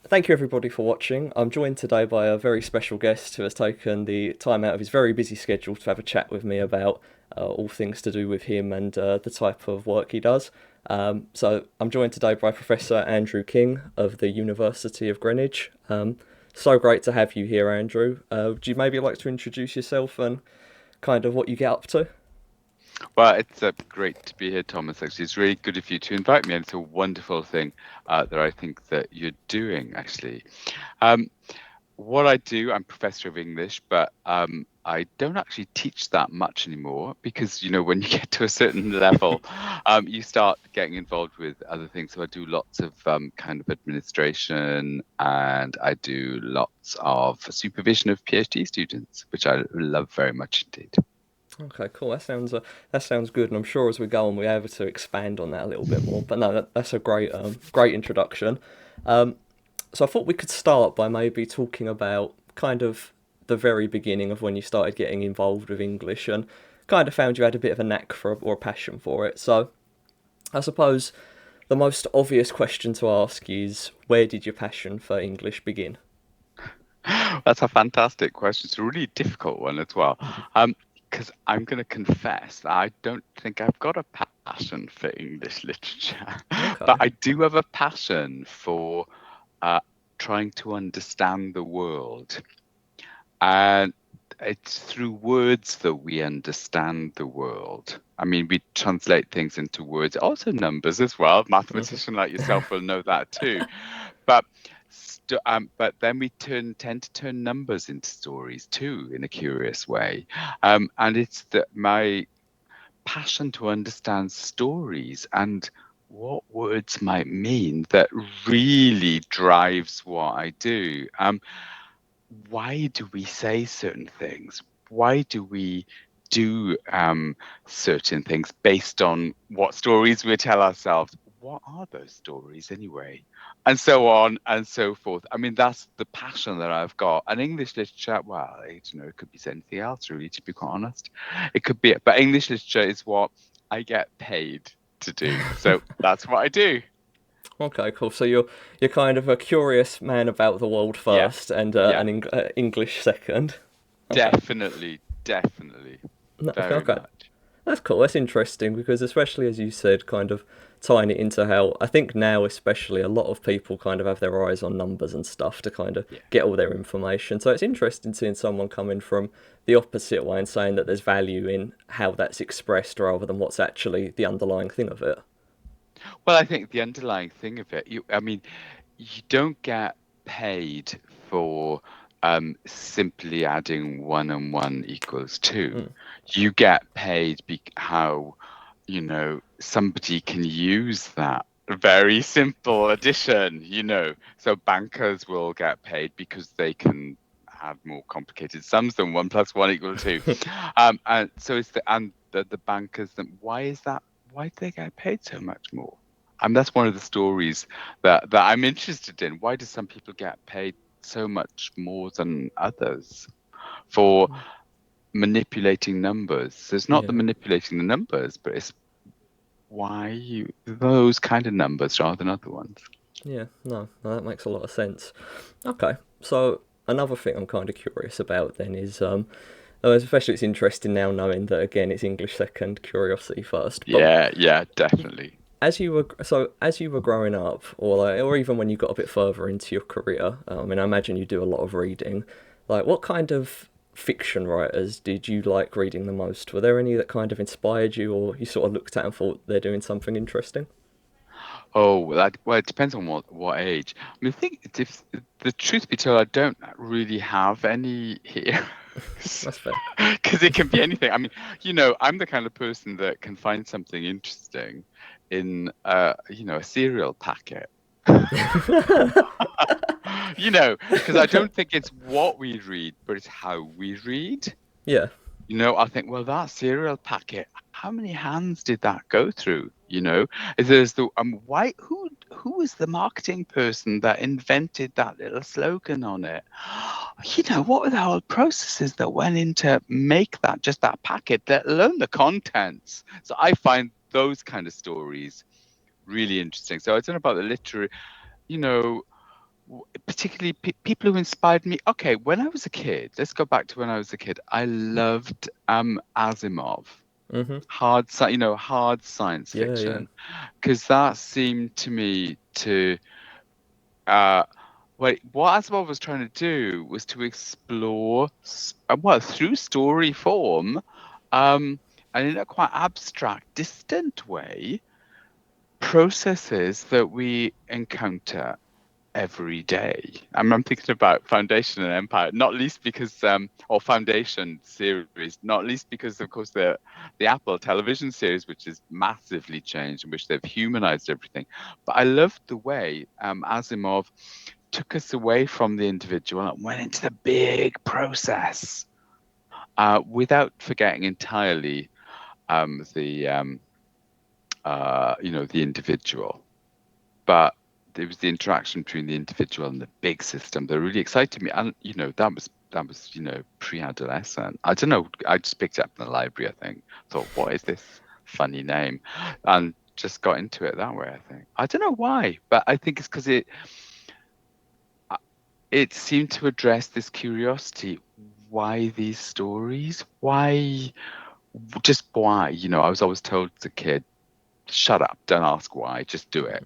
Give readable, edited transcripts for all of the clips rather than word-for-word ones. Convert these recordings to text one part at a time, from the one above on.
Thank you everybody for watching. I'm joined today by a very special guest who has taken the time out of his very busy schedule to have a chat with me about all things to do with him and the type of work he does. So I'm joined today by Professor Andrew King of the University of Greenwich. So great to have you here, Andrew. Would you maybe like to introduce yourself and kind of what you get up to? Well, it's great to be here, Thomas. Actually, it's really good of you to invite me, and it's a wonderful thing that I think that you're doing. Actually, um, what I do, I'm professor of English, but I don't actually teach that much anymore because when you get to a certain level, you start getting involved with other things. So I do lots of kind of administration, and I do lots of supervision of PhD students, which I love very much indeed. Okay, cool. That sounds good, and I'm sure as we go on, we're able to expand on that a little bit more. But no, that's a great introduction. Um, so I thought we could start by maybe talking about kind of the very beginning of when you started getting involved with English, and kind of found you had a bit of a knack for or a passion for it. So I suppose the most obvious question to ask is, where did your passion for English begin? That's a fantastic question. It's a really difficult one as well. Mhm. Because I'm going to confess that I don't think I've got a passion for English literature, but Okay. I do have a passion for uh, trying to understand the world. And it's through words that we understand the world. I mean, we translate things into words, also numbers as well. A Mhm. mathematician like yourself will know that too. But but then we tend to turn numbers into stories too, in a curious way. And it's my passion to understand stories and what words might mean that really drives what I do. Why do we say certain things? Why do we do certain things based on what stories we tell ourselves? What are those stories anyway? And so on and so forth. I mean, that's the passion that I've got. And English literature, well, I don't know, it could be anything else, really, to be quite honest. It could be, but English literature is what I get paid to do. So that's what I do. Okay, cool. So you're kind of a curious man about the world Yeah, first, and yeah, English second. Okay. definitely, definitely, No, very okay. much. That's cool. That's interesting because, especially as you said, kind of tying it into how I think now, especially, a lot of people kind of have their eyes on numbers and stuff to kind of Yeah. get all their information. So it's interesting seeing someone coming from the opposite way and saying that there's value in how that's expressed rather than what's actually the underlying thing of it. Well, I think the underlying thing of it, I mean, you don't get paid for simply adding one and one equals two. Mm, You get paid how, somebody can use that very simple addition, So bankers will get paid because they can add more complicated sums than one plus one equal two. And so the bankers, why is that? Why do they get paid so much more? And that's one of the stories that I'm interested in. Why do some people get paid so much more than others for manipulating numbers? So it's not the yeah. manipulating the numbers, but it's why those kind of numbers rather than other ones. Yeah, no, that makes a lot of sense. Okay, so another thing I'm kind of curious about then is, especially it's interesting now knowing that again it's English second, curiosity first. But Yeah, yeah, definitely. as you were growing up, or even when you got a bit further into your career, I mean, I imagine you do a lot of reading. Like, what kind of fiction writers did you like reading the most? Were there any that kind of inspired you, or you sort of looked at and thought they're doing something interesting? Oh, well, it depends on what age. I mean, I think if the truth be told, I don't really have any here. That's fair. Because it can be anything. I mean, I'm the kind of person that can find something interesting in, a cereal packet. Because I don't think it's what we read, but it's how we read. Yeah, I think, well, that cereal packet, how many hands did that go through? There's the why who was the marketing person that invented that little slogan on it? What were the whole processes that went into make that just that packet, let alone the contents? So I find those kind of stories really interesting. So I don't know about the literary, you know, particularly people who inspired me. Okay, when I was a kid, let's go back to when I was a kid. I loved Asimov, Mhm. hard science Yeah, yeah. fiction, because that seemed to me to uh, what Asimov was trying to do was to explore, well, through story form, and in a quite abstract, distant way, processes that we encounter every day. I'm thinking about Foundation and Empire, not least because, or Foundation series, not least because, of course, the Apple television series, which has massively changed, in which they've humanized everything. But I loved the way Asimov took us away from the individual and went into the big process, without forgetting entirely the the individual. But it was the interaction between the individual and the big system that really excited me. And that was pre-adolescent. I don't know. I just picked it up in the library. I think thought, what is this funny name, and just got into it that way. I think I don't know why, but I think it's because it seemed to address this curiosity. Why these stories? Why? Just why? I was always told as a kid, shut up, don't ask why, just do it.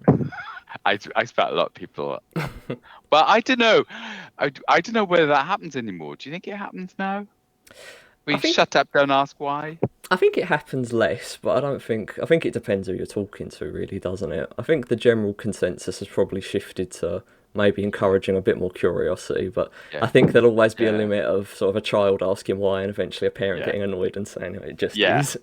I expect a lot of people have, but I don't know. I don't know whether that happens anymore. Do you think it happens now? I We think shut up, don't ask why. I think it happens less, but I don't think. I think it depends who you're talking to, really, doesn't it? I think the general consensus has probably shifted to maybe encouraging a bit more curiosity, but I Yeah, think there'll always be a yeah, limit of sort of a child asking why and eventually a parent yeah, getting annoyed and saying it just yeah, is.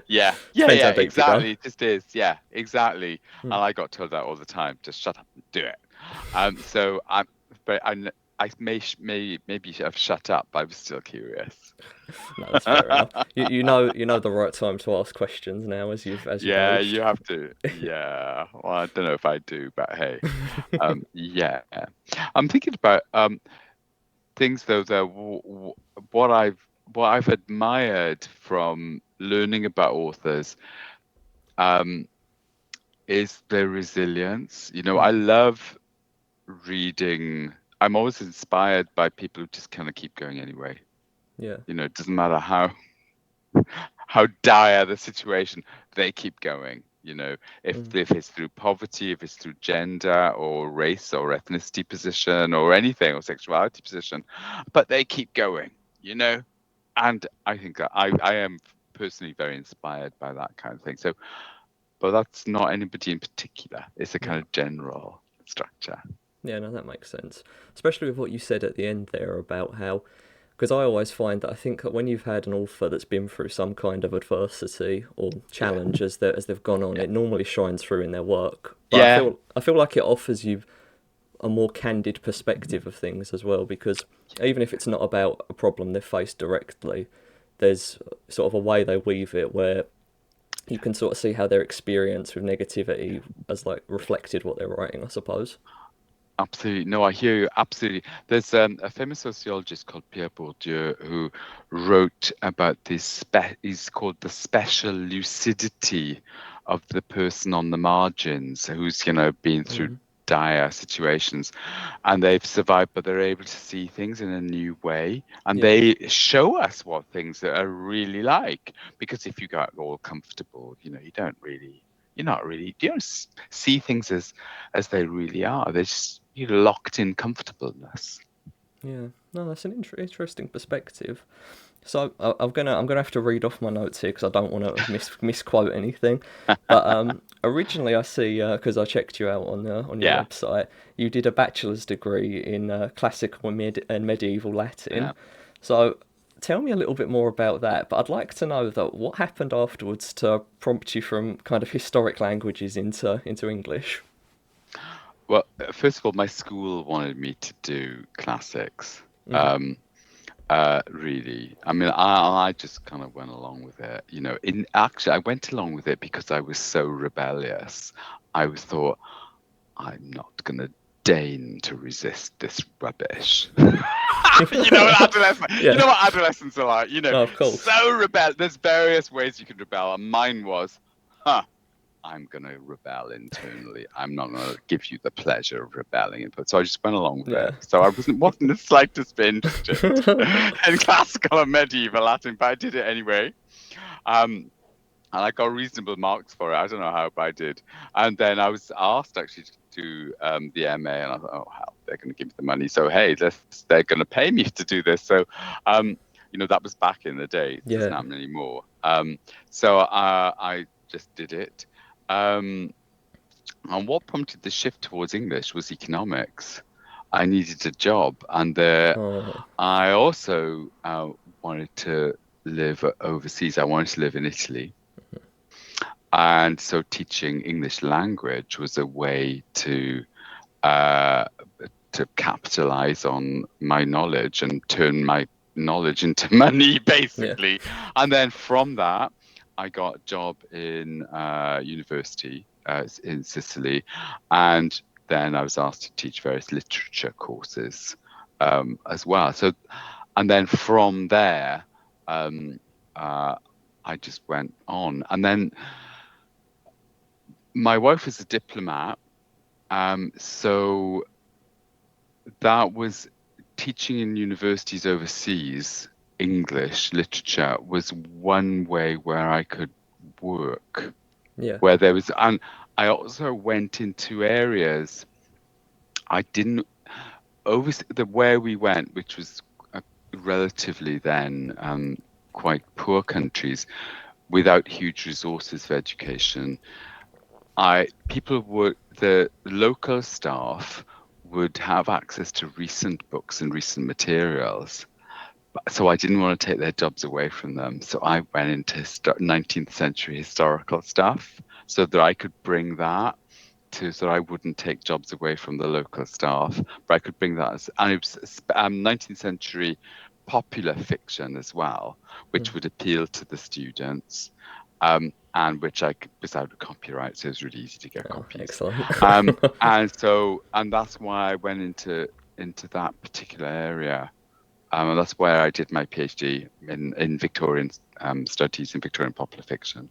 Yeah, depends yeah. how deep you go. Exactly. It just is. Yeah, exactly. Hmm. And I got told that all the time. Just shut up and do it. So but I maybe have shut up. But I was still curious. No, that's fair enough. You know the right time to ask questions now as you've Yeah, you aged. have to. Yeah. Well, I don't know if I do, but hey. Yeah. I'm thinking about things though that what I've admired from learning about authors um, is their resilience. I Mm, love reading. I'm always inspired by people who just kind of keep going anyway. yeah. It doesn't matter how dire the situation, they keep going. If Mm, if it's through poverty, if it's through gender or race or ethnicity position or anything or sexuality position, but they keep going. You know, and I think that I am personally very inspired by that kind of thing. So, but that's not anybody in particular. It's a yeah. kind of general structure. Yeah, no, that makes sense. Especially with what you said at the end there about how, because I always find that I think that when you've had an author that's been through some kind of adversity or Yeah, challenge as they've gone on, yeah, it normally shines through in their work. But I yeah, feel I feel like it offers you a more candid perspective of things as well, because even if it's not about a problem they've faced directly, there's sort of a way they weave it where you can sort of see how their experience with negativity has like reflected what they're writing, I suppose. absolutely. No, I hear you. Absolutely. There's a famous sociologist called Pierre Bourdieu who wrote about this. He's called the special lucidity of the person on the margins who's been through Mm, dire situations, and they've survived, but they're able to see things in a new way, and yeah, they show us what things are really like. Because if you got all comfortable, you don't see things as they really are. They're just locked in comfortableness. yeah. No, that's an interesting perspective. So I'm gonna have to read off my notes here because I don't want to misquote anything. But originally I see because I checked you out on your Yeah, website, you did a bachelor's degree in classical and medieval Latin. yeah. So tell me a little bit more about that. But I'd like to know that what happened afterwards to prompt you from kind of historic languages into English. Well, first of all, my school wanted me to do classics. Hmm. Um, really. I mean, I just kind of went along with it. I went along with it because I was so rebellious. I was thought, I'm not going to deign to resist this rubbish. Adolescent. You Yeah, know what adolescents are like. no, of course. So rebel. There's various ways you can rebel, and mine was, huh? I'm going to rebel internally. I'm not going to give you the pleasure of rebelling. So I just went along with Yeah. it. So I wasn't the slightest bit interested in classical and medieval Latin, but I did it anyway. Um, and I got reasonable marks for it. I don't know how, but I did. And then I was asked actually to do the MA, and I thought, oh hell, they're going to give me the money. So hey, they're going to pay me to do this. So that was back in the day. It doesn't Yeah. happen anymore. So I just did it. And what prompted the shift towards English was economics. I needed a job, and Oh, I also wanted to live overseas. I wanted to live in Italy. And so teaching English language was a way uh, to capitalize on my knowledge and turn my knowledge into money, yeah. basically. And then from that, I got a job in university in Sicily, and then I was asked to teach various literature courses as well. So, and then from there, um, uh, I just went on, and then my wife is a diplomat, so that was teaching in universities overseas. English literature was one way where I could work, Yeah. where there was, and I also went into areas I didn't over the where we went, which was relatively then quite poor countries without huge resources for education. The local staff would have access to recent books and recent materials. So I didn't want to take their jobs away from them. So I went into 19th century historical stuff so that I could bring that so that I wouldn't take jobs away from the local staff, but I could bring that and it was 19th century popular fiction as well, which would appeal to the students. And which was out of copyright, so it was really easy to get Oh, copies. excellent. And that's why I went into that particular area, and that's where I did my PhD in Victorian studies in Victorian popular fiction.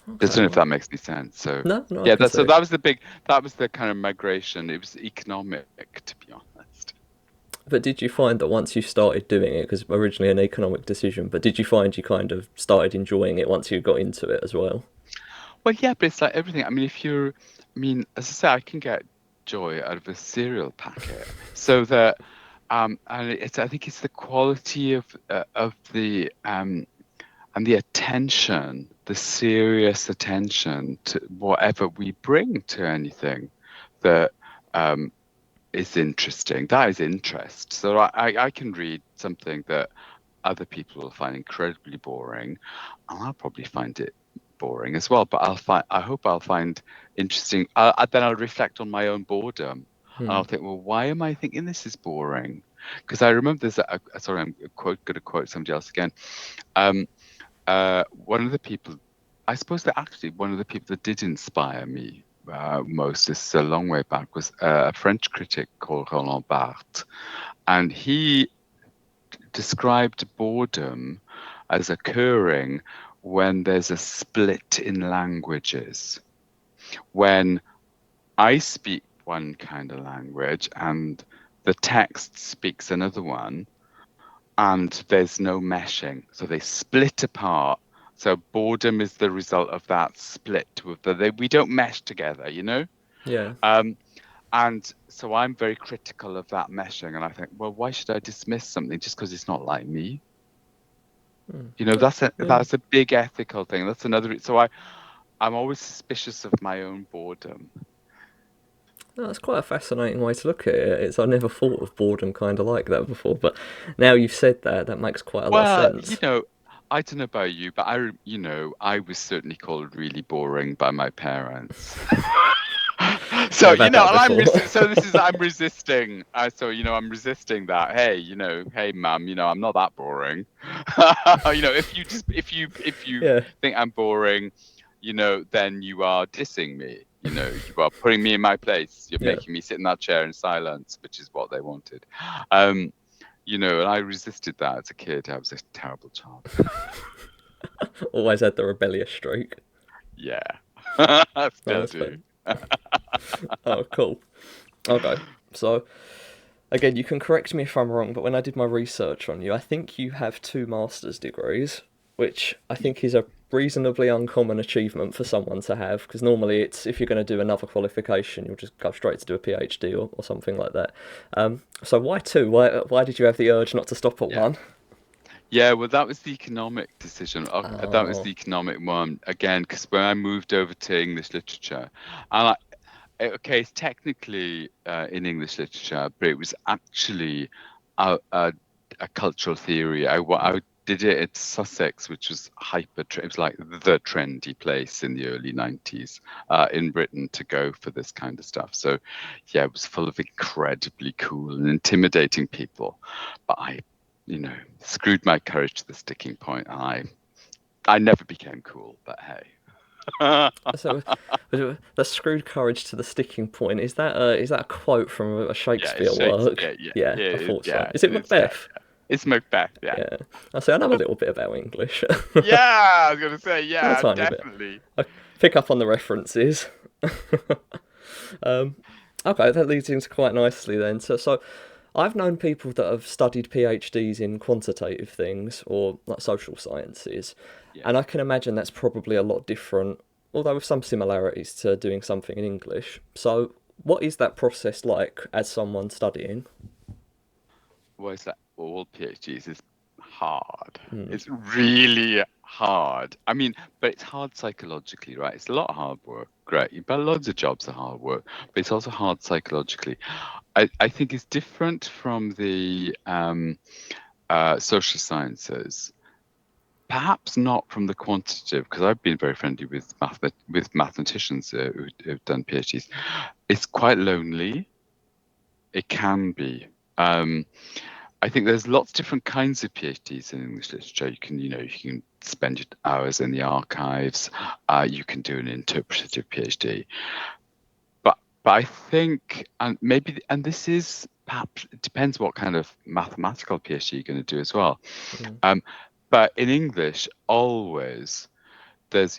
I don't Okay. know if Well, that makes any sense. So no, no, I yeah, can see. that was the kind of migration. It was economic, to be honest. But did you find that once you started doing it, because originally an economic decision, but did you find you kind of started enjoying it once you got into it as well? Well, yeah, but it's like everything. I mean, as I say, I can get joy out of a cereal packet. So that, and I think it's the quality of the and the attention, the serious attention to whatever we bring to anything that um, is interesting. That is interest. So I can read something that other people will find incredibly boring, and I'll probably find it boring as well. But I hope I'll find interesting. Then I'll reflect on my own boredom, and Hmm. I'll think, well, why am I thinking this is boring? Because I remember sorry, I'm going to quote somebody else again. Um, one of the people, I suppose that actually one of the people that did inspire me most, this is a long way back, was a French critic called Roland Barthes. And he described boredom as occurring when there's a split in languages. When I speak one kind of language and the text speaks another one, and there's no meshing. So they split apart. So boredom is the result of that split. We don't mesh together, you know? Yeah. Um, and so I'm very critical of that meshing. And I think, well, why should I dismiss something just because it's not like me? You know, Oh, yeah. that's a big ethical thing. That's another. So I'm always suspicious of my own boredom. No, that's quite a fascinating way to look at it. I never thought of boredom kind of like that before, but now you've said that, that makes quite a lot of Well, sense. I don't know about you, but I was certainly called really boring by my parents. Yeah, So, I've had and that before. I'm resisting. I'm resisting that. Hey, hey, mum, I'm not that boring. If you Yeah, think I'm boring, then you are dissing me. You are putting me in my place. You're yeah. making me sit in that chair in silence, which is what they wanted. Um, and I resisted that as a kid. I was a terrible child. Always had the rebellious streak. Yeah. No, Still that's fair. do. Oh, cool. Okay. So, again, you can correct me if I'm wrong, but when I did my research on you, I think you have two master's degrees, which I think is a reasonably uncommon achievement for someone to have, because normally it's if you're going to do another qualification, you'll just go straight to do a PhD or something like that. So why two? Why did you have the urge not to stop at Yeah. one? Yeah, well, that was the economic decision. That was Oh, the economic one again, because when I moved over to English literature, and okay, it's technically in English literature, but it was actually a cultural theory. I did it at Sussex, which was it was like the trendy place in the early 90s in Britain to go for this kind of stuff. So, yeah, it was full of incredibly cool and intimidating people. But screwed my courage to the sticking point, and I never became cool. But hey. so the screwed courage to the sticking point. Is that a quote from a Yeah, Shakespeare it's work? Shakespeare. Yeah, Yeah, yeah, I thought so. yeah, Is it it is. Yeah, Macbeth? yeah. It's Macbeth. Yeah, Yeah. I say I know a little bit about English. yeah. I was gonna say, A yeah, tiny bit. definitely. I pick up on the references. um, okay, that leads into quite nicely then. So I've known people that have studied PhDs in quantitative things or like social sciences, Yeah. and I can imagine that's probably a lot different, although with some similarities to doing something in English. So, what is that process like as someone studying? Well, it's like all PhDs is hard. Mm, It's really hard. I mean, but it's hard psychologically, right? It's a lot of hard work. Great, but loads of jobs are hard work, but it's also hard psychologically. I think it's different from the social sciences. Perhaps not from the quantitative, because I've been very friendly with mathematicians who've done PhDs. It's quite lonely. It can be. Um, I think there's lots of different kinds of PhDs in English literature. You can spend your hours in the archives. You can do an interpretative PhD. But I think, and this is perhaps it depends what kind of mathematical PhD you're going to do as well. mm, Um, but in English, always there's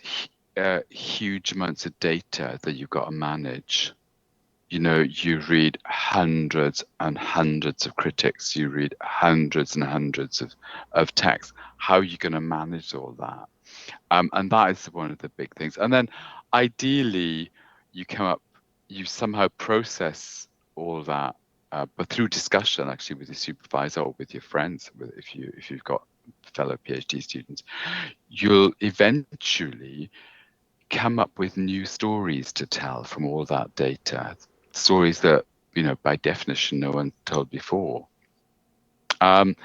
huge amounts of data that you've got to manage. You read hundreds and hundreds of critics, you read hundreds and hundreds of texts. How are you going to manage all that? And that is one of the big things. And then ideally, you come up, you somehow process all that, but through discussion, actually, with your supervisor or with your friends, if you've got fellow PhD students, you'll eventually come up with new stories to tell from all that data, stories that by definition no one told before. Um,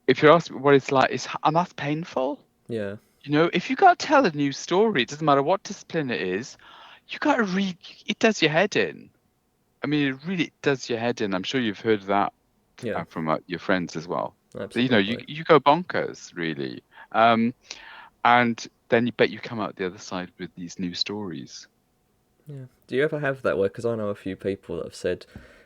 if you're asking what it's like, and that's painful. yeah, If you got to tell a new story, it doesn't matter what discipline it is, you got to read. It does your head in. I mean, it really does your head in. I'm sure you've heard that yeah, from your friends as well. You absolutely. you go bonkers, really. Um, and then you come out the other side with these new stories. Yeah. Do you ever have that where? Because I know a few people that have said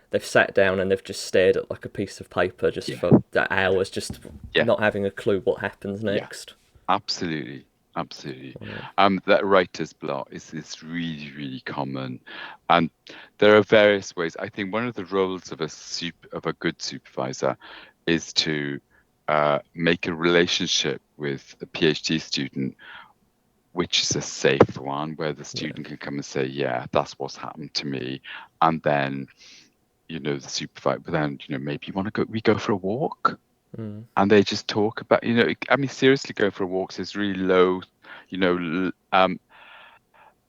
they've sat down and they've just stared at like a piece of paper just Yeah, for hours, just yeah, not having a clue what happens yeah. next. Absolutely, absolutely. Wow. That writer's block is really, really common, and there are various ways. I think one of the roles of a good supervisor is to make a relationship with a PhD student, which is a safe one, where the Yeah. student can come and say, "Yeah, that's what's happened to me," and then the supervisor. But then maybe you want to go. We go for a walk Mm. and they just talk about I mean seriously, go for walks is really low, you know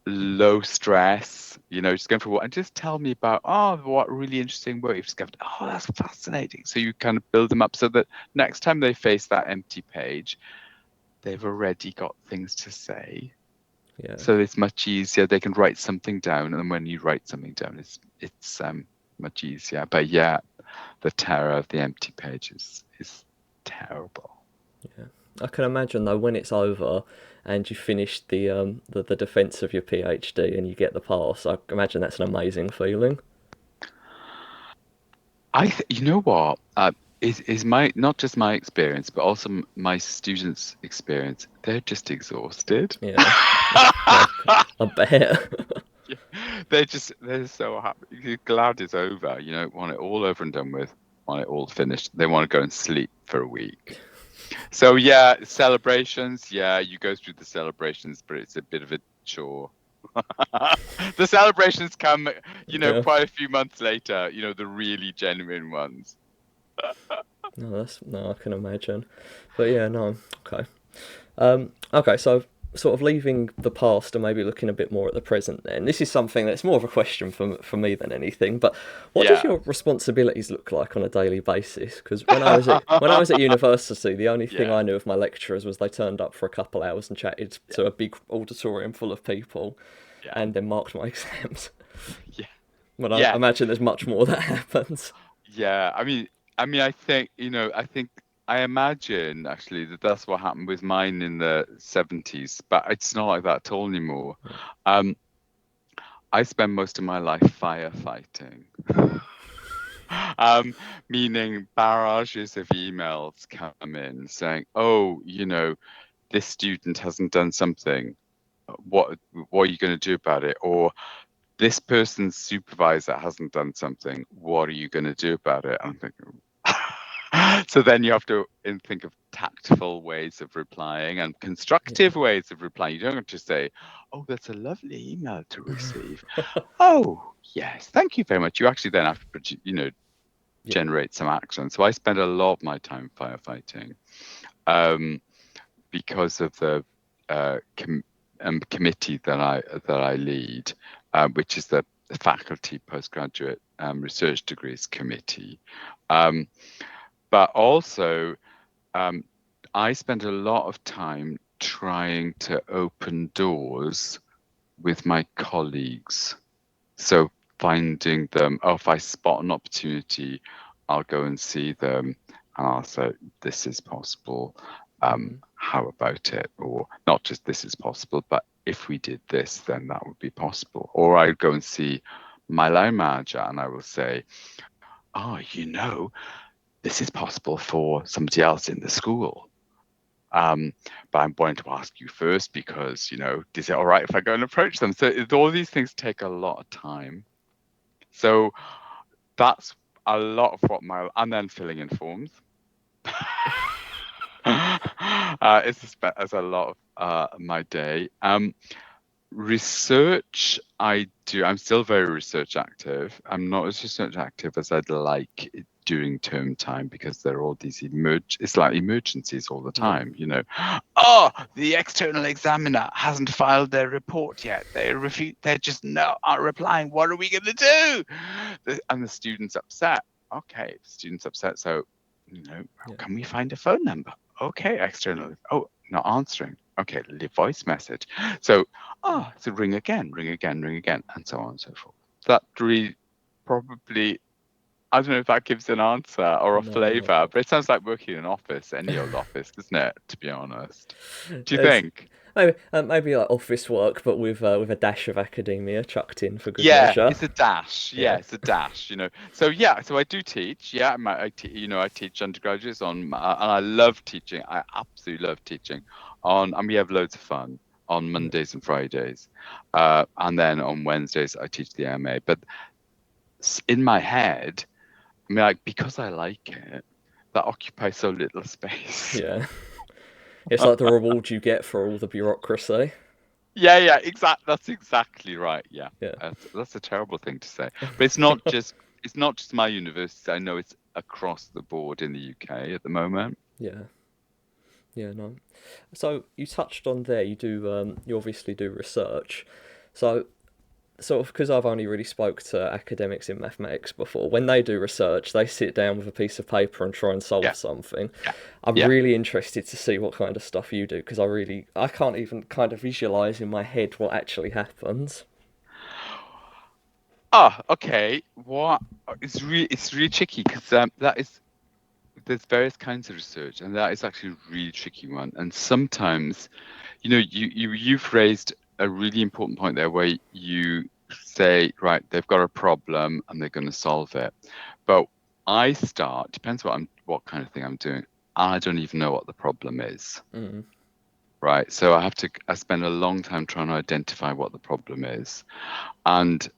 low stress, just going for a walk and just tell me about what really interesting work you've discovered. Oh, that's fascinating. So you kind of build them up so that next time they face that empty page, they've already got things to say, Yeah. so it's much easier. They can write something down, and when you write something down, it's much easier. But yeah, the terror of the empty pages is terrible. Yeah. I can imagine though when it's over and you finish the defence of your PhD and you get the pass. I imagine that's an amazing feeling. You know what? Is my not just my experience, but also my students' experience. They're just exhausted. Yeah. Yeah, I bet. Yeah, they're so happy. You're glad it's over. You know, want it all over and done with. Want it all finished. They want to go and sleep for a week. So yeah, celebrations. Yeah, you go through the celebrations, but it's a bit of a chore. The celebrations come, Yeah. quite a few months later. The really genuine ones. No, no, I can imagine. But yeah, no, okay. Okay, so sort of leaving the past and maybe looking a bit more at the present. Then this is something that's more of a question for me than anything. But what does Yeah. your responsibilities look like on a daily basis? Because when I was at university, the only thing Yeah. I knew of my lecturers was they turned up for a couple hours and chatted Yeah. to a big auditorium full of people, Yeah. and then marked my exams. Yeah. But I Yeah. imagine there's much more that happens. Yeah. I mean, I think, I imagine actually that that's what happened with mine in the 70s, but it's not like that at all anymore. Um, I spend most of my life firefighting. Meaning barrages of emails come in saying, "Oh, this student hasn't done something. What are you going to do about it?" Or this person's supervisor hasn't done something. What are you going to do about it? I'm thinking. So then you have to think of tactful ways of replying and constructive ways of replying. You don't just say, "Oh, that's a lovely email to receive." Oh, yes, thank you very much. You actually then have to, Yeah, generate some action. So I spend a lot of my time firefighting, um, because of the committee that I lead, which is the Faculty Postgraduate Research Degrees Committee. Um, but also, um, I spend a lot of time trying to open doors with my colleagues. So finding them, if I spot an opportunity, I'll go and see them and I'll say, "This is possible. How about it?" Or not just "this is possible," but "if we did this, then that would be possible." Or I go and see my line manager and I will say, "Oh, this is possible for somebody else in the school. Um, but I'm going to ask you first because, is it all right if I go and approach them?" So all these things take a lot of time. So that's a lot of and then filling in forms. It's a lot of my day. Research, I do. I'm still very research active. I'm not as research active as I'd like during term time because there are all these it's like emergencies all the yeah, time. Oh, the external examiner hasn't filed their report yet. They're just aren't replying. What are we going to do? And the student's upset. Okay, student's upset. So, yeah. can we find a phone number? Okay, external. Oh, not answering. Okay, leave voice message. So, so ring again, ring again, ring again, and so on and so forth. That really probably, I don't know if that gives an answer or a No, flavour, but it sounds like working in an office, any old office, doesn't it? To be honest. Do you it's think? maybe like office work, but with a dash of academia chucked in for good Yeah, measure. it's a dash. Yeah, Yeah, it's a dash. So yeah, so I do teach. Yeah, I teach undergraduates and I love teaching. I absolutely love teaching and we have loads of fun on yeah, Mondays and Fridays, and then on Wednesdays I teach the MA. But in my head, I mean, like because I like it, that occupies so little space. yeah. It's like the reward you get for all the bureaucracy. Yeah, yeah, That's exactly right. Yeah, Yeah, that's a terrible thing to say, but it's not just my university. I know it's across the board in the UK at the moment. yeah, yeah. No. So you touched on there. You obviously do research. So sort of because I've only really spoke to academics in mathematics before. When they do research, they sit down with a piece of paper and try and solve Yeah, something. yeah, I'm yeah. really interested to see what kind of stuff you do because I can't even kind of visualize in my head what actually happens. Okay. It's really tricky because there's various kinds of research, and that is actually a really tricky one. And sometimes, you've raised a really important point there, where you say, right, they've got a problem and they're going to solve it. But depends what kind of thing I'm doing. I don't even know what the problem is. Mm, right? So I spend a long time trying to identify what the problem is. And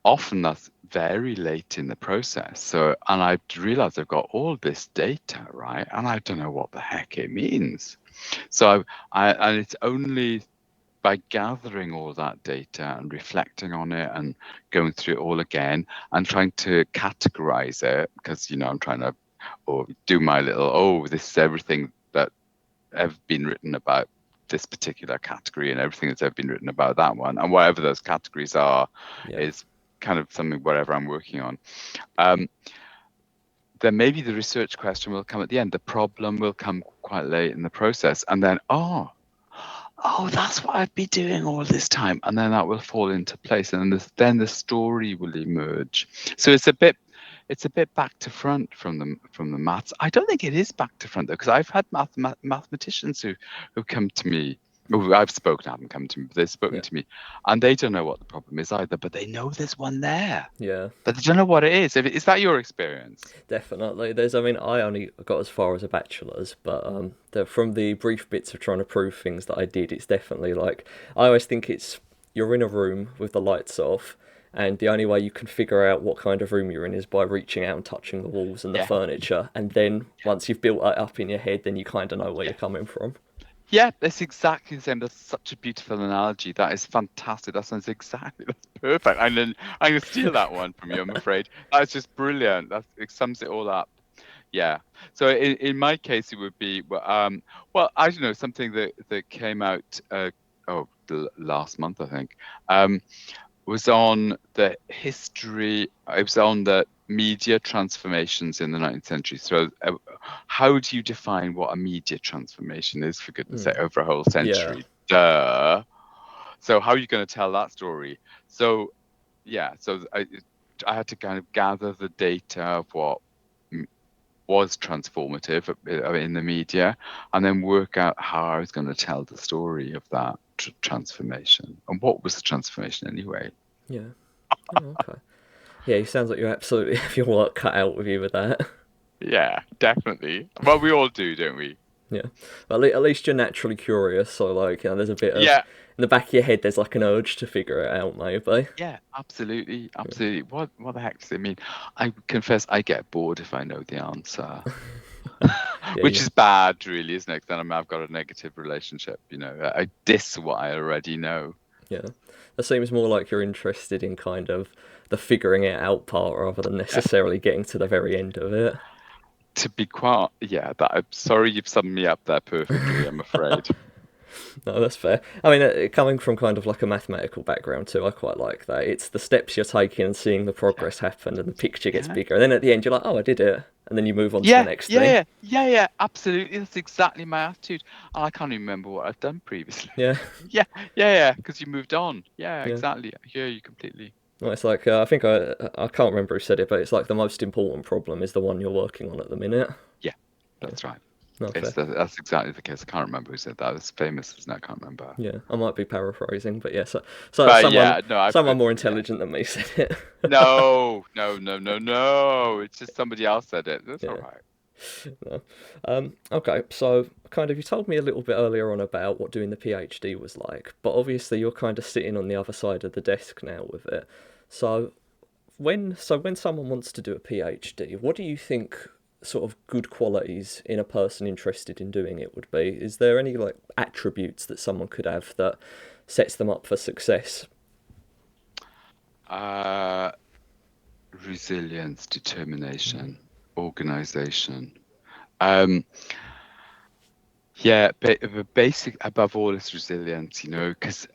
often that's very late in the process. So, and I realized I've got all this data, right? And I don't know what the heck it means. So and it's only by gathering all that data and reflecting on it and going through it all again and trying to categorize it, because I'm trying to or do my little, this is everything that ever been written about this particular category and everything that's ever been written about that one, and whatever those categories are Yeah. is kind of something, whatever I'm working on. Then maybe the research question will come at the end. The problem will come quite late in the process, and then that's what I'd be doing all this time, and then that will fall into place, and then the story will emerge. So it's a bit back to front from the maths. I don't think it is back to front though, because I've had mathematicians who come to me. Who I've spoken, haven't come to me, but they've spoken Yeah. to me, and they don't know what the problem is either. But they know there's one there, Yeah. but they don't know what it is. Is that your experience? Definitely. I mean, I only got as far as a bachelor's, but from the brief bits of trying to prove things that I did, it's definitely like, I always think it's, you're in a room with the lights off, and the only way you can figure out what kind of room you're in is by reaching out and touching the walls and the Yeah, furniture, and then once you've built that up in your head, then you kind of know where yeah. you're coming from. Yeah, that's exactly the same. That's such a beautiful analogy. That is fantastic. That's perfect. I'm gonna steal that one from you, I'm afraid. That's just brilliant. It sums it all up. Yeah. So in my case, it would be well, I don't know, something that came out last month, I think. Was on the history. It was on the media transformations in the 19th century. So, how do you define what a media transformation is, for goodness sake, over a whole Yeah. century? Duh. So, how are you going to tell that story? So, yeah. So, I had to kind of gather the data of what was transformative in the media, and then work out how I was going to tell the story of that transformation. And what was the transformation anyway? Yeah. Oh, okay. Yeah, it sounds like you absolutely have your work cut out with you with that. Yeah, definitely. Well, we all do, don't we? Yeah. Well, at least you're naturally curious, so like, there's a bit of Yeah, in the back of your head. There's like an urge to figure it out, maybe. yeah, absolutely, absolutely. What the heck does it mean? I confess I get bored if I know the answer, Yeah, which yeah, is bad, really, isn't it? 'Cause then I've got a negative relationship. I diss what I already know. yeah. That seems more like you're interested in kind of the figuring it out part rather than Yeah. necessarily getting to the very end of it. To be quite, yeah, I'm sorry you've summed me up there perfectly, I'm afraid. No, that's fair. I mean, coming from kind of like a mathematical background too, I quite like that. It's the steps you're taking and seeing the Yeah, progress happen, and the picture gets yeah. bigger. And then at the end, you're like, oh, I did it. And then you move on to the Yeah, next yeah, thing. yeah, yeah, yeah, absolutely. That's exactly my attitude. And I can't even remember what I've done previously. Yeah, Yeah, yeah, yeah, because you moved on. Yeah, yeah. exactly. I hear you completely. Well, it's like, I think I can't remember who said it, but it's like the most important problem is the one you're working on at the minute. Yeah, Yeah, that's right. not fair. That's exactly the case. I can't remember who said that. It's famous, isn't it? I can't remember. Yeah, I might be paraphrasing, but yeah, so But someone yeah, no, I've someone heard. more Yeah. intelligent than me said it. No, no, no, no, no. It's just somebody else said it. That's all Yeah. right. No. Okay, so kind of you told me a little bit earlier on about what doing the PhD was like, but obviously you're kind of sitting on the other side of the desk now with it. So when someone wants to do a PhD, what do you think sort of good qualities in a person interested in doing it would be? Is there any like attributes that someone could have that sets them up for success? Uh, Resilience, determination, organization. Um, yeah, but basic above all is resilience, because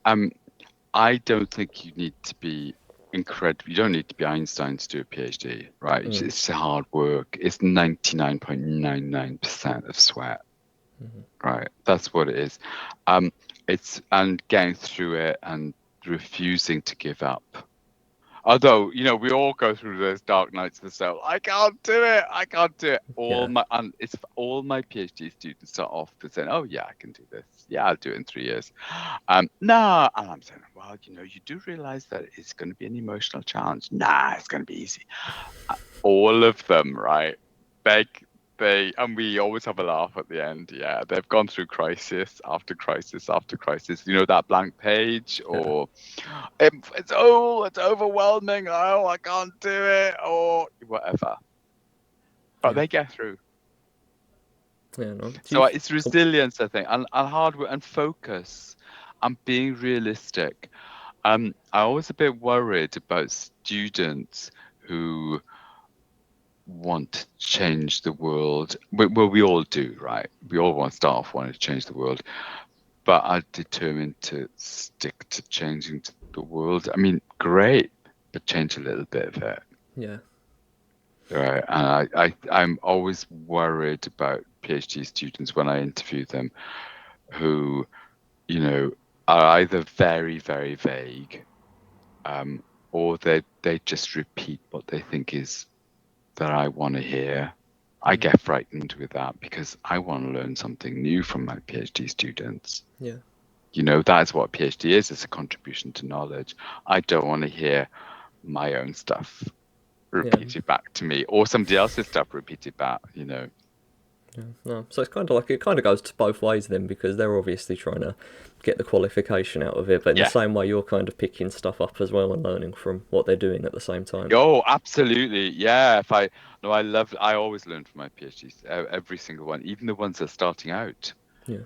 I don't think you need to be incredible. You don't need to be Einstein to do a PhD, right? Mm. It's hard work. It's 99.99% of sweat, right? That's what it is. It's and getting through it and refusing to give up. Although, we all go through those dark nights of the soul. I can't do it. I can't do it. Yeah, It's all my PhD students start off with saying, "Oh yeah, I can do this. Yeah, I'll do it in 3 years." No, and I'm saying, well, you do realize that it's going to be an emotional challenge. Nah, it's going to be easy. All of them, right? Beg. And we always have a laugh at the end. Yeah, they've gone through crisis after crisis after crisis. You know, that blank page, Yeah, or it's overwhelming. Oh, I can't do it, or whatever. But yeah, they get through. yeah. No, do you? So it's resilience, I think, and hard work and focus, and being realistic. I was a bit worried about students who want to change the world. Well, we all do, right? We all want to start off wanting to change the world, but I'm determined to stick to changing the world. I mean, great, but change a little bit of it. Yeah, Right. And I'm always worried about PhD students when I interview them who, you know, are either very, very vague, um, or they just repeat what they think is that I want to hear. I mm, get frightened with that because I want to learn something new from my PhD students. yeah, You know, that's what a PhD is. It's a contribution to knowledge. I don't want to hear my own stuff yeah. repeated back to me or somebody else's stuff repeated back, you know. Yeah, no. So it's kind of like it kind of goes to both ways then because they're obviously trying to get the qualification out of it, but in the Yeah. same way you're kind of picking stuff up as well and learning from what they're doing at the same time. Oh, absolutely. Yeah. If I, no, I always learn from my PhDs, every single one, even the ones that are starting out. Yeah,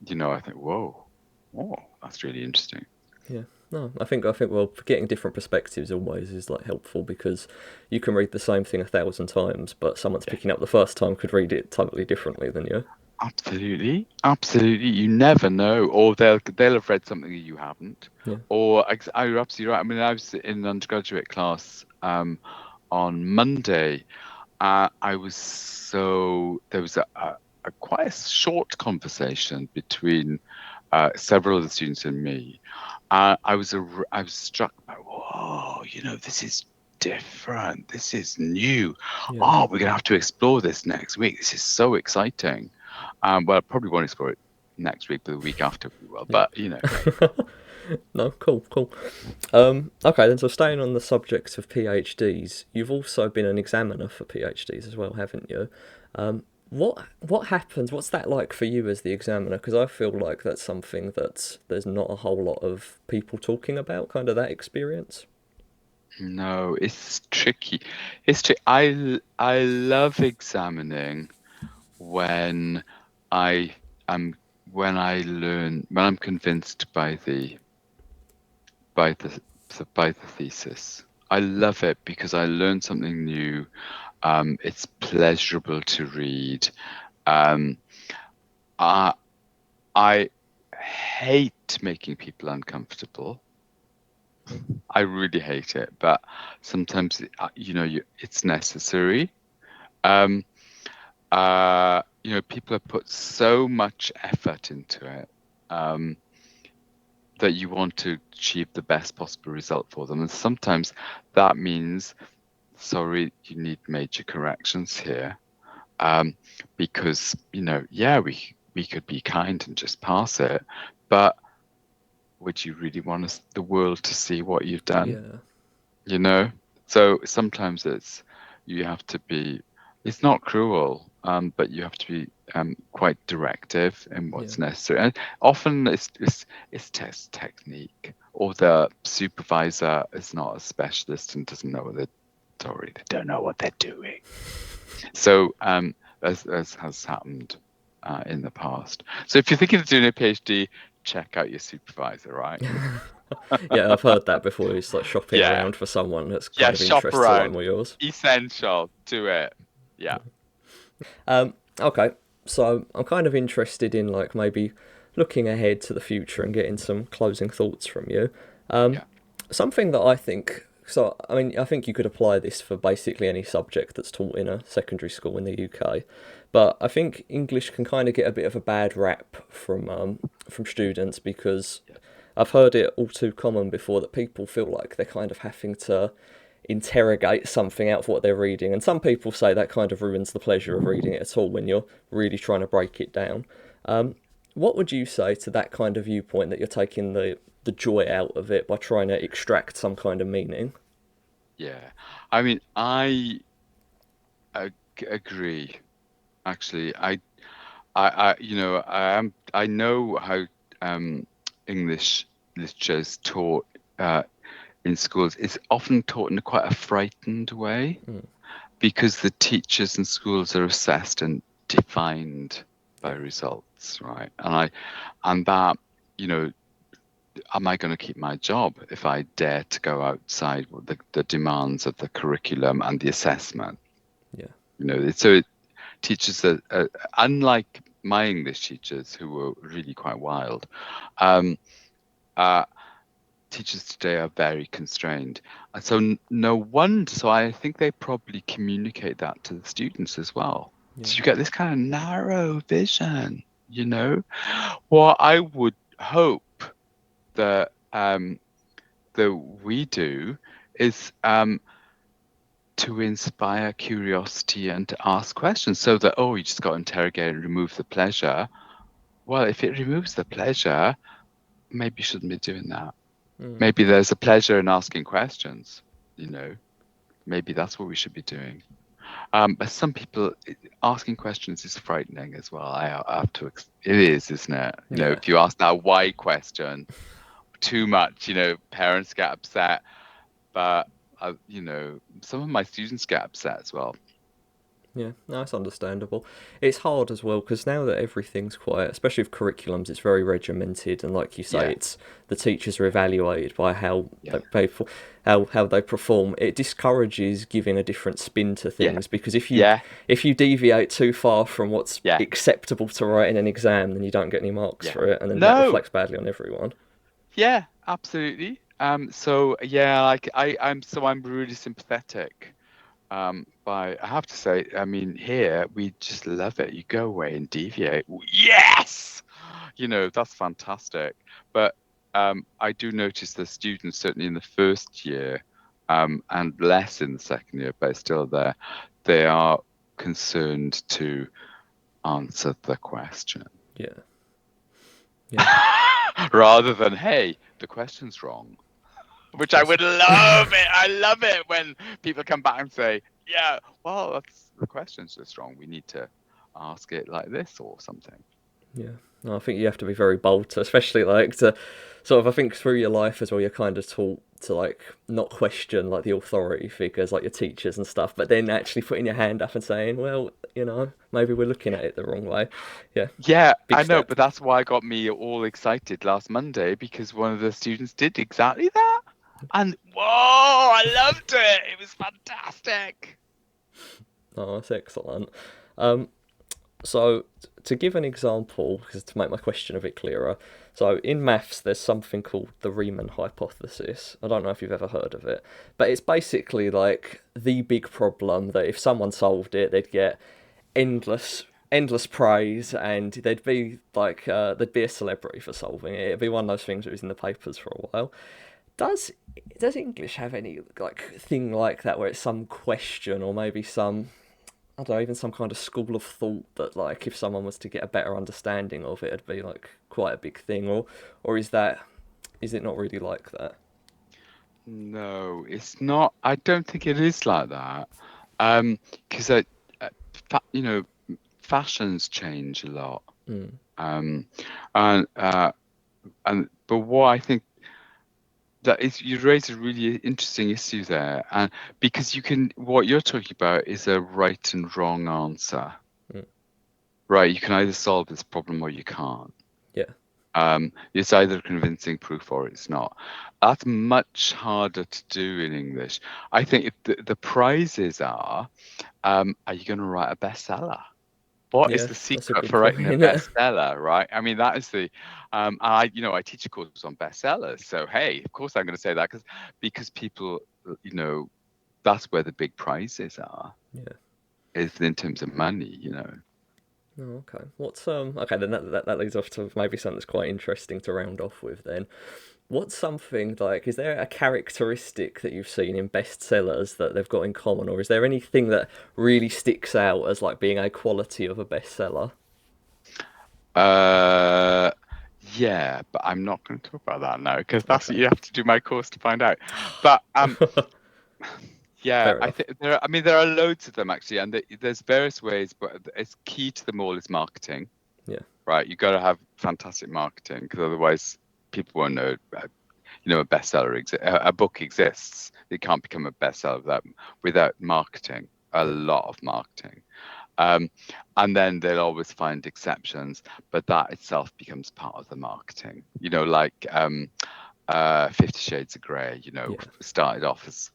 You know, I think, whoa, oh, that's really interesting. yeah. No, I think well, getting different perspectives always is like helpful because you can read the same thing 1,000 times, but someone's Yeah. picking up the first time could read it totally differently than you. Absolutely, absolutely. You never know, or they'll have read something that you haven't, Yeah, or you're absolutely right. I mean, I was in an undergraduate class on Monday. I was there was a quite a short conversation between several of the students and me. I was struck by, whoa, you know, this is different. This is new. yeah, Oh, we're gonna have to explore this next week. This is so exciting. Well, I probably won't explore it next week, but the week after we will. yeah. But you know, hey, No, cool, cool. Okay, then, so staying on the subject of PhDs, you've also been an examiner for PhDs as well, haven't you? What happens? What's that like for you as the examiner? Because I feel like that's something that there's not a whole lot of people talking about, kind of that experience. no, it's tricky. It's tricky. I love examining when I am when I'm convinced by by the thesis. I love it because I learn something new. It's pleasurable to read. Um, I I hate making people uncomfortable. I really hate it, but sometimes you know it's necessary. Um, you know, people have put so much effort into it. Um, that you want to achieve the best possible result for them. And sometimes that means, sorry, you need major corrections here. Um, because, you know, yeah, we could be kind and just pass it, but would you really want the world to see what you've done? Yeah, You know? So sometimes you have to be, it's not cruel, but you have to be quite directive in yeah, what's necessary. And often it's test technique, or the supervisor is not a specialist and doesn't know what sorry, they don't know what they're doing. So as has happened in the past. So if you're thinking of doing a PhD, check out your supervisor, right? yeah. I've heard that before. It's like shopping Yeah, around for someone that's yeah, kind of shop interests align around. with yours. Essential. Do it. Yeah. Okay, so I'm kind of interested in like maybe looking ahead to the future and getting some closing thoughts from you. Yeah. Something that I think, so I mean, I think you could apply this for basically any subject that's taught in a secondary school in the UK, but I think English can kind of get a bit of a bad rap from students because Yeah. I've heard it all too common before that people feel like they're kind of having to interrogate something out of what they're reading, and some people say that kind of ruins the pleasure of reading it at all when you're really trying to break it down. What would you say to that kind of viewpoint that you're taking the joy out of it by trying to extract some kind of meaning? Yeah. I mean, I agree. actually. I know how um, English literature is taught uh, in schools. It's often taught in quite a frightened way Mm, because the teachers and schools are assessed and defined by yeah, results, right? And that, you know, am I going to keep my job if I dare to go outside with the demands of the curriculum and the assessment? yeah, Teachers that, unlike my English teachers who were really quite wild, um, uh, teachers today are very constrained. And so no wonder, so I think they probably communicate that to the students as well. yeah, So you get this kind of narrow vision, you know? What I would hope that that we do is to inspire curiosity and to ask questions so that, oh, you just got to interrogate and remove the pleasure. Well, if it removes the pleasure, maybe you shouldn't be doing that. mm, Maybe there's a pleasure in asking questions, you know, maybe that's what we should be doing. But some people asking questions is frightening as well. I have to, it is, isn't it? You know, yeah. if you ask that why question too much, parents get upset, but, some of my students get upset as well. Yeah, no, that's understandable. It's hard as well because now that everything's quite, especially with curriculums, it's very regimented, and like you say, Yeah, it's the teachers are evaluated by how yeah, how they perform. It discourages giving a different spin to yeah, things because if you yeah, if you deviate too far from what's yeah, acceptable to write in an exam, then you don't get any marks yeah. for it, and then that No, reflects badly on everyone. yeah, absolutely. So yeah, like I'm really sympathetic. I have to say, I mean, here we just love it. You go away and deviate. Yes! That's fantastic. But I do notice the students, certainly in the first year, and less in the second year, but still there, they are concerned to answer the question. Yeah, yeah, Rather than, hey, the question's wrong. Which I that's would love it. I love it when people come back and say, yeah, well, the question's just wrong. We need to ask it like this or something. yeah. No, I think you have to be very bold to, especially like to sort of. I think through your life as well, you're kind of taught to like not question like the authority figures, like your teachers and stuff, but then actually putting your hand up and saying, well, maybe we're looking at it the wrong way. Yeah, Yeah, big I know, step. but that's why got me all excited last Monday because one of the students did exactly that. And whoa, I loved it. It was fantastic. Oh, that's excellent. Um, So, to give an example, because to make my question a bit clearer, so in maths, there's something called the Riemann hypothesis. I don't know if you've ever heard of it, but it's basically like the big problem that if someone solved it, they'd get endless praise, and they'd be like they'd be a celebrity for solving it. It'd be one of those things that was in the papers for a while. Does does English have any like thing like that where it's some question or maybe some, I don't know, even some kind of school of thought that like if someone was to get a better understanding of it, it'd be like quite a big thing, or is it not really like that? No, it's not. I don't think it is like that. Because uh, fa you know, fashions change a lot. Mm, Um, and but what I think that is, you raise a really interesting issue there, and because what you're talking about is a right and wrong answer, mm, right? You can either solve this problem or you can't. yeah, It's either convincing proof or it's not. That's much harder to do in English. I think if the prizes are you going to write a bestseller? What is yeah. the That's a secret good for writing a point. bestseller, right? I mean, that is and I teach a course on bestsellers. So, hey, of course I'm going to say that because people, you know, that's where the big prizes are, Yeah. is in terms of money. Oh, okay. What's okay then that leads off to maybe something that's quite interesting to round off with then. What's something like, is there a characteristic that you've seen in bestsellers that they've got in common, or is there anything that really sticks out as like being a quality of a bestseller? Uh, yeah, but I'm not going to talk about that now because that's Okay. you have to do my course to find out. But Yeah, Fair I enough. think there are, I mean, there are loads of them actually, and there's various ways, but it's key to them all is marketing, Yeah. right? You've got to have fantastic marketing because otherwise people won't know, a bestseller a book exists. It can't become a bestseller without marketing, a Yeah. lot of marketing. Um, and then they'll always find exceptions, but that itself becomes part of the marketing. Like 50 Shades of Grey, Yeah. started off as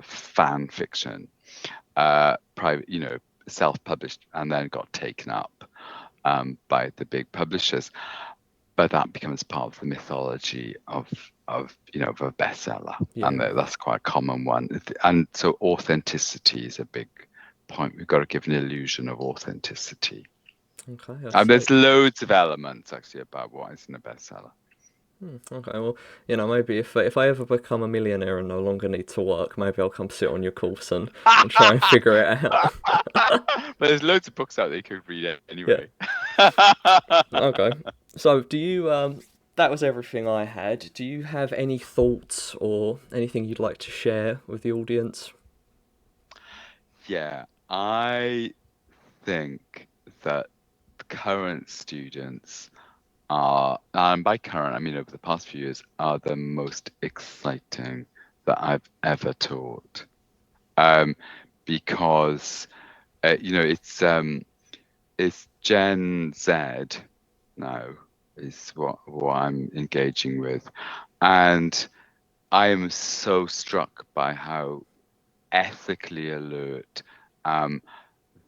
fan fiction, private, self-published, and then got taken up by the big publishers. But that becomes part of the mythology of a bestseller, and Yeah. that's quite a common one. And so authenticity is a big point. We've got to give an illusion of authenticity. Okay, I And see. there's loads of elements actually about what is in a bestseller. Okay, well, maybe if I ever become a millionaire and no longer need to work, maybe I'll come sit on your course and try and figure it out. But there's loads of books out there you could read Yeah. anyway. Okay. So, do you that was everything I had. Do you have any thoughts or anything you'd like to share with the audience? Yeah, I think that current students and by current, I mean over the past few years, are the most exciting that I've ever taught. Because it's Gen Z now is what I'm engaging with, and I am so struck by how ethically alert um,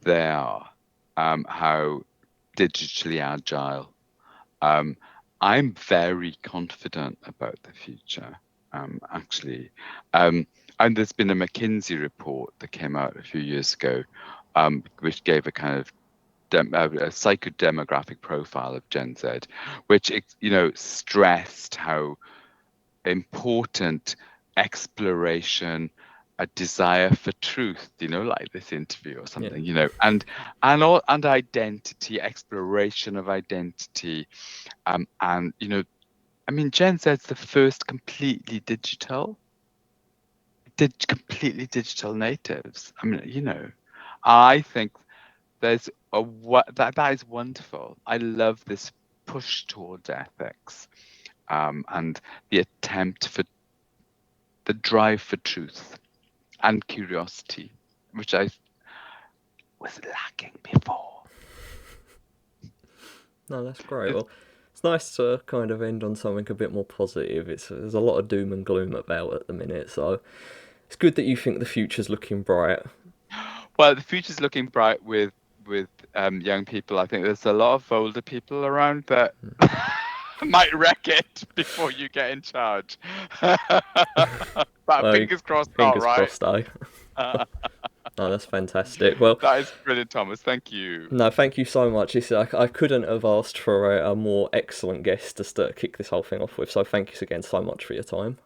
they are, how digitally agile. Um, I'm very confident about the future, actually. And there's been a McKinsey report that came out a few years ago, which gave a kind of a psychodemographic profile of Gen Z, which stressed how important exploration, a desire for truth, like this interview or Yeah. something, and identity, exploration of identity, and I mean, Gen Z's the first completely digital natives. I mean, I think there's that is wonderful. I love this push towards ethics, and the attempt for the drive for truth and curiosity, which I was lacking before. No, that's great. It's, Well, it's nice to kind of end on something a bit more positive. There's a lot of doom and gloom about at the minute, so it's good that you think the future's looking bright. well, the future's looking bright with young people. I think there's a lot of older people around that might wreck it before you get in charge. But Well, fingers crossed, not fingers right. crossed, though. No, that's fantastic. Well, That is brilliant, Thomas. Thank you. no, thank you so much. I couldn't have asked for a more excellent guest to kick this whole thing off with, so thank you again so much for your time.